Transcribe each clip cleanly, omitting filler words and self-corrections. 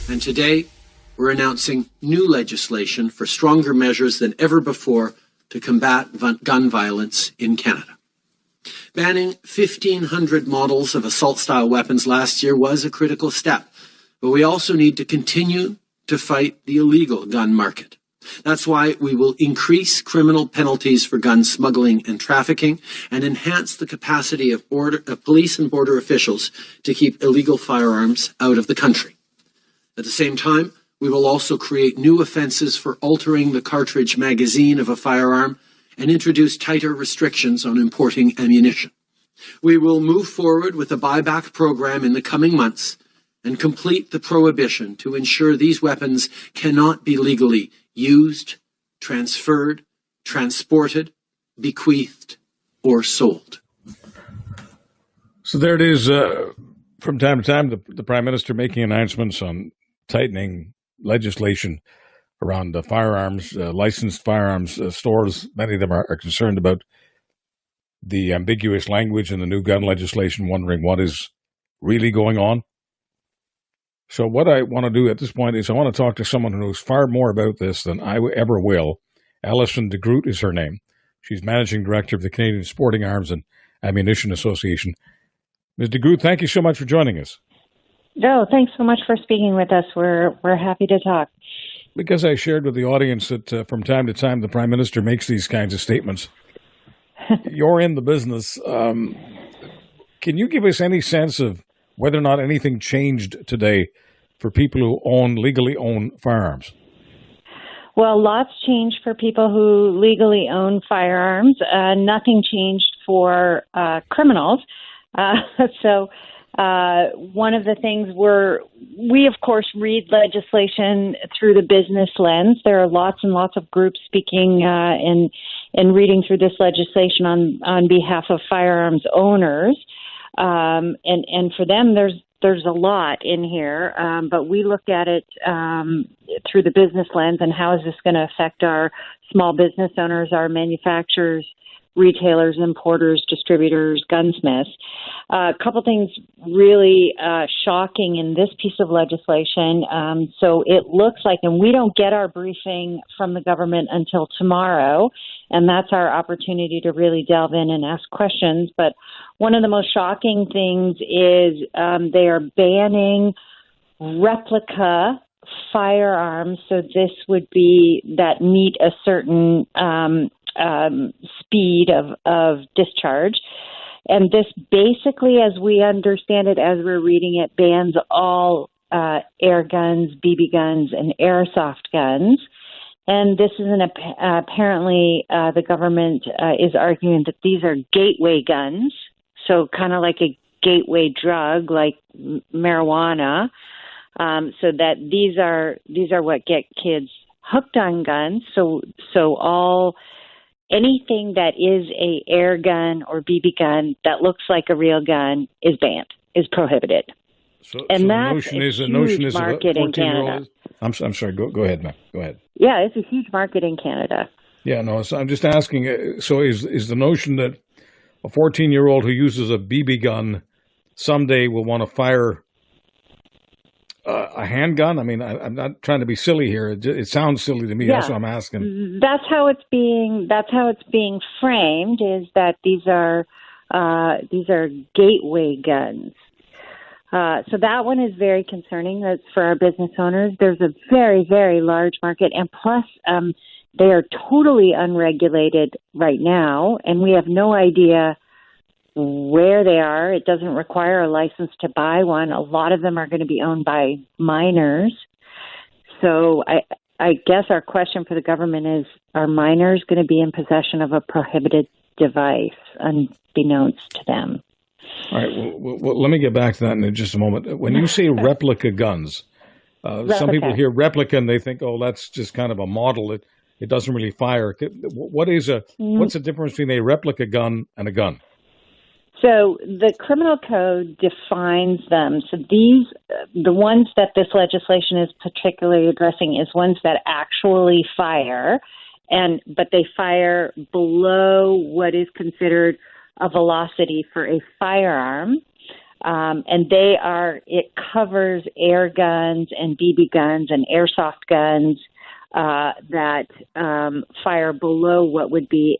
And today, we're announcing new legislation for stronger measures than ever before to combat gun violence in Canada. Banning 1,500 models of assault-style weapons last year was a critical step, but we also need to continue to fight the illegal gun market. That's why we will increase criminal penalties for gun smuggling and trafficking and enhance the capacity of police and border officials to keep illegal firearms out of the country. At the same time, we will also create new offenses for altering the cartridge magazine of a firearm and introduce tighter restrictions on importing ammunition. We will move forward with the BUYBACK program in the coming months and complete the prohibition to ensure these weapons cannot be legally used, transferred, transported, bequeathed, or sold. So there it is. From time to time, the Prime Minister making announcements on tightening legislation around the firearms, licensed firearms stores. Many of them are concerned about the ambiguous language in the new gun legislation, wondering what is really going on. So what I want to do at this point is I want to talk to someone who knows far more about this than I ever will. Alison de Groot is her name. She's Managing Director of the Canadian Sporting Arms and Ammunition Association. Ms. de Groot, thank you so much for joining us. No, thanks so much for speaking with us. We're happy to talk. Because I shared with the audience that from time to time the Prime Minister makes these kinds of statements. You're in the business. Can you give us any sense of whether or not anything changed today for people who legally own firearms? Well, lots changed for people who legally own firearms. Nothing changed for criminals. One of the things we of course read legislation through the business lens. There are lots and lots of groups speaking and reading through this legislation on behalf of firearms owners. And for them, there's a lot in here, but we look at it through the business lens and how is this going to affect our small business owners, our manufacturers, retailers, importers, distributors, gunsmiths. A couple things really shocking in this piece of legislation. So it looks like, and we don't get our briefing from the government until tomorrow, and that's our opportunity to really delve in and ask questions. But one of the most shocking things is they are banning replica firearms. So this would be that meet a certain speed of discharge. And this basically, as we understand it, as we're reading it, bans all air guns, BB guns, and airsoft guns. And this is apparently the government is arguing that these are gateway guns, so kind of like a gateway drug like marijuana, so that these are what get kids hooked on guns. So anything that is a air gun or BB gun that looks like a real gun is banned, is prohibited. So that's the notion is market in Canada. I'm sorry. Go ahead, ma'am. Go ahead. Yeah, it's a huge market in Canada. Yeah, no. So I'm just asking. So is the notion that a 14-year-old who uses a BB gun someday will want to fire a handgun? I mean, I'm not trying to be silly here. It sounds silly to me. Yeah. That's what I'm asking. That's how it's being framed. Is that these are gateway guns. So that one is very concerning. That's for our business owners. There's a very, very large market, and plus they are totally unregulated right now, and we have no idea where they are. It doesn't require a license to buy one. A lot of them are going to be owned by minors. So I guess our question for the government is, are minors going to be in possession of a prohibited device unbeknownst to them? All right. Well, let me get back to that in just a moment. When you say replica guns, some people hear replica and they think, oh, that's just kind of a model. It doesn't really fire. What's the difference between a replica gun and a gun? So the criminal code defines them. So the ones that this legislation is particularly addressing is ones that actually fire, but they fire below what is considered a velocity for a firearm. And it covers air guns and BB guns and airsoft guns that fire below what would be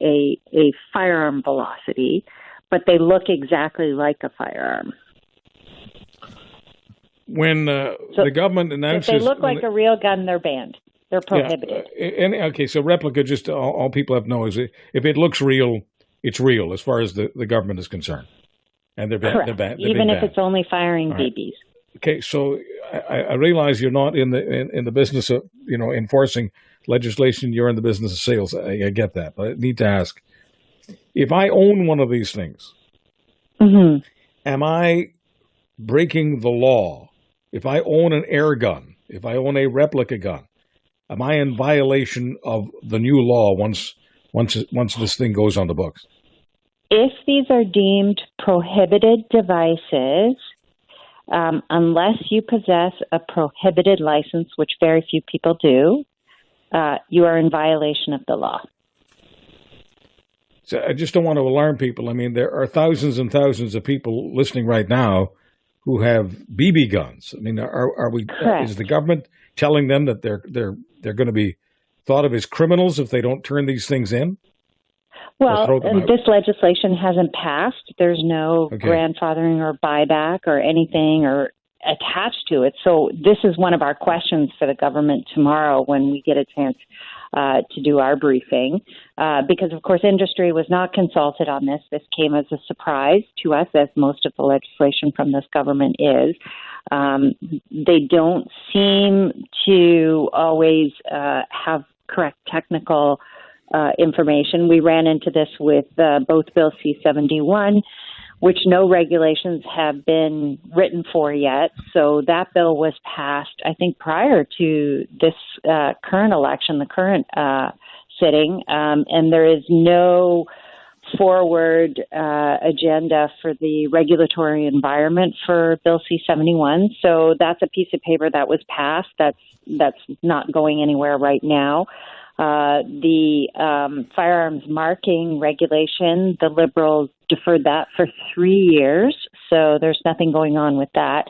a firearm velocity, but they look exactly like a firearm. When the government announces... If they look like a real gun, they're banned. They're prohibited. Okay, so replica, just all people have to know is if it looks real, it's real as far as the government is concerned. And they're banned. Even if it's only firing BBs. Okay, so I realize you're not in the business of enforcing legislation. You're in the business of sales. I get that, but I need to ask: if I own one of these things, am I breaking the law? If I own an air gun, if I own a replica gun, am I in violation of the new law once this thing goes on the books? If these are deemed prohibited devices, unless you possess a prohibited license, which very few people do, you are in violation of the law. So I just don't want to alarm people. I mean, there are thousands and thousands of people listening right now who have BB guns. I mean, are we? Is the government telling them that they're going to be thought of as criminals if they don't turn these things in? Well, this legislation hasn't passed. There's no grandfathering or buyback or anything or attached to it. So this is one of our questions for the government tomorrow when we get a chance to do our briefing, because, of course, industry was not consulted on this. This came as a surprise to us, as most of the legislation from this government is. They don't seem to always have correct technical information. We ran into this with both Bill C-71, which no regulations have been written for yet. So that bill was passed, I think, prior to this current election, the current sitting, and there is no forward agenda for the regulatory environment for Bill C-71. So that's a piece of paper that was passed that's not going anywhere right now. The firearms marking regulation, the Liberals deferred that for 3 years, so there's nothing going on with that.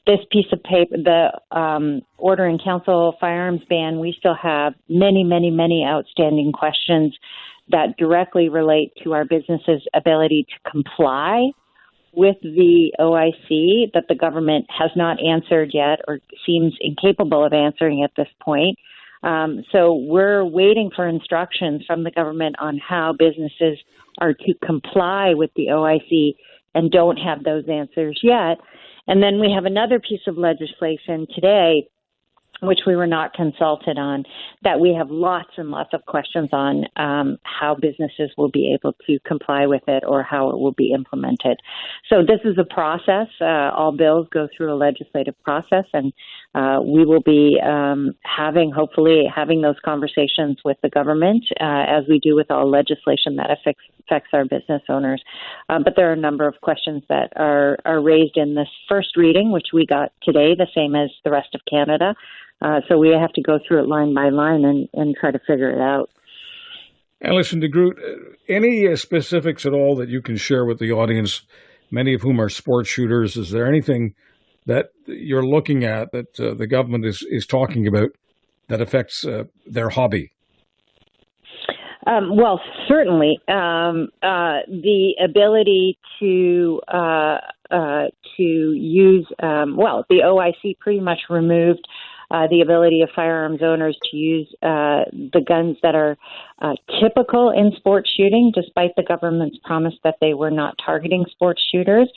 This piece of paper, the Order in Council firearms ban, we still have many, many, many outstanding questions that directly relate to our business's ability to comply with the OIC that the government has not answered yet or seems incapable of answering at this point. So we're waiting for instructions from the government on how businesses are to comply with the OIC and don't have those answers yet. And then we have another piece of legislation today, which we were not consulted on, that we have lots and lots of questions on how businesses will be able to comply with it or how it will be implemented. So this is a process. All bills go through a legislative process, and we will be hopefully having those conversations with the government as we do with all legislation that affects our business owners. But there are a number of questions that are raised in this first reading, which we got today, the same as the rest of Canada. So we have to go through it line by line and try to figure it out. Alison de Groot, any specifics at all that you can share with the audience, many of whom are sport shooters? Is there anything that you're looking at that the government is talking about that affects their hobby? Well, certainly the ability to use, the OIC pretty much removed the ability of firearms owners to use the guns that are typical in sports shooting, despite the government's promise that they were not targeting sports shooters.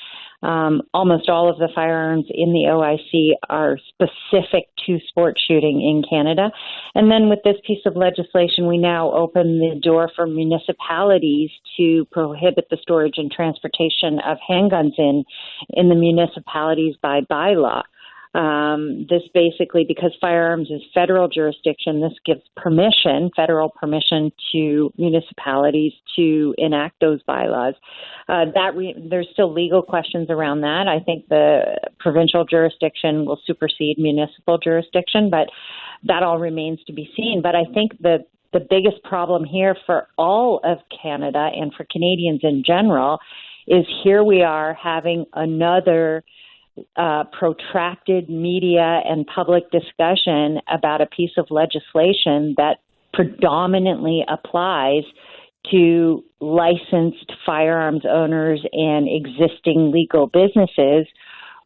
Almost all of the firearms in the OIC are specific to sports shooting in Canada. And then with this piece of legislation, we now open the door for municipalities to prohibit the storage and transportation of handguns in the municipalities by bylaw. This basically, because firearms is federal jurisdiction, this gives federal permission to municipalities to enact those bylaws. There's still legal questions around that. I think the provincial jurisdiction will supersede municipal jurisdiction, but that all remains to be seen. But I think the biggest problem here for all of Canada and for Canadians in general is here we are having another protracted media and public discussion about a piece of legislation that predominantly applies to licensed firearms owners and existing legal businesses,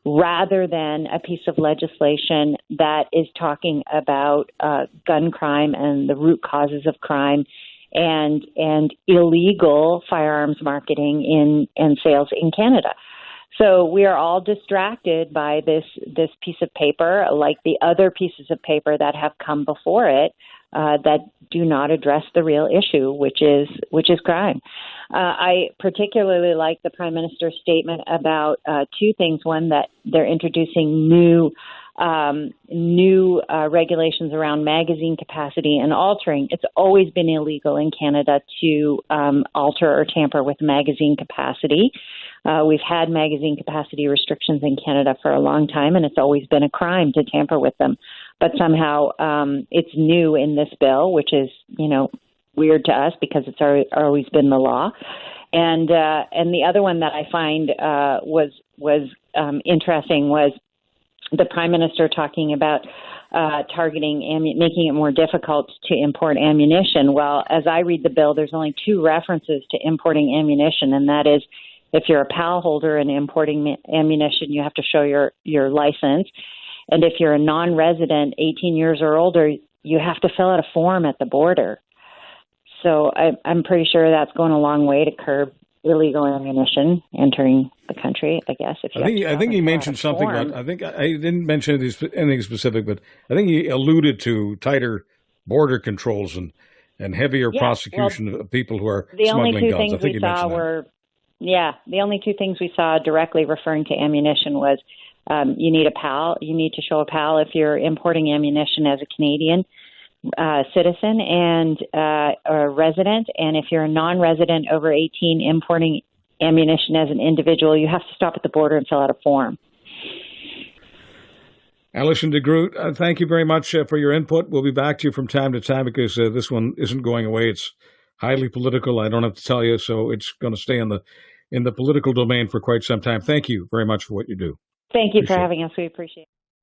rather than a piece of legislation that is talking about gun crime and the root causes of crime and illegal firearms marketing and sales in Canada. So we are all distracted by this piece of paper, like the other pieces of paper that have come before it, that do not address the real issue, which is crime. I particularly like the Prime Minister's statement about two things. One, that they're introducing new regulations around magazine capacity and altering. It's always been illegal in Canada to alter or tamper with magazine capacity. We've had magazine capacity restrictions in Canada for a long time, and it's always been a crime to tamper with them. But somehow it's new in this bill, which is, weird to us because it's always been the law. And the other one that I find was interesting was the Prime Minister talking about targeting, making it more difficult to import ammunition. Well, as I read the bill, there's only two references to importing ammunition, and that is if you're a PAL holder and importing ammunition, you have to show your license. And if you're a non-resident, 18 years or older, you have to fill out a form at the border. So I'm pretty sure that's going a long way to curb illegal ammunition entering the country, I guess. I think he mentioned something about, I think I didn't mention anything specific, but I think he alluded to tighter border controls and heavier prosecution of people who are smuggling guns. I think he mentioned that. The only two things we saw directly referring to ammunition was you need a PAL. You need to show a PAL if you're importing ammunition as a Canadian citizen and a resident. And if you're a non-resident over 18 importing ammunition as an individual, you have to stop at the border and fill out a form. Alison de Groot, thank you very much for your input. We'll be back to you from time to time because this one isn't going away. It's highly political. I don't have to tell you, so it's going to stay in the political domain for quite some time. Thank you very much for what you do. Thank you for having us. We appreciate it.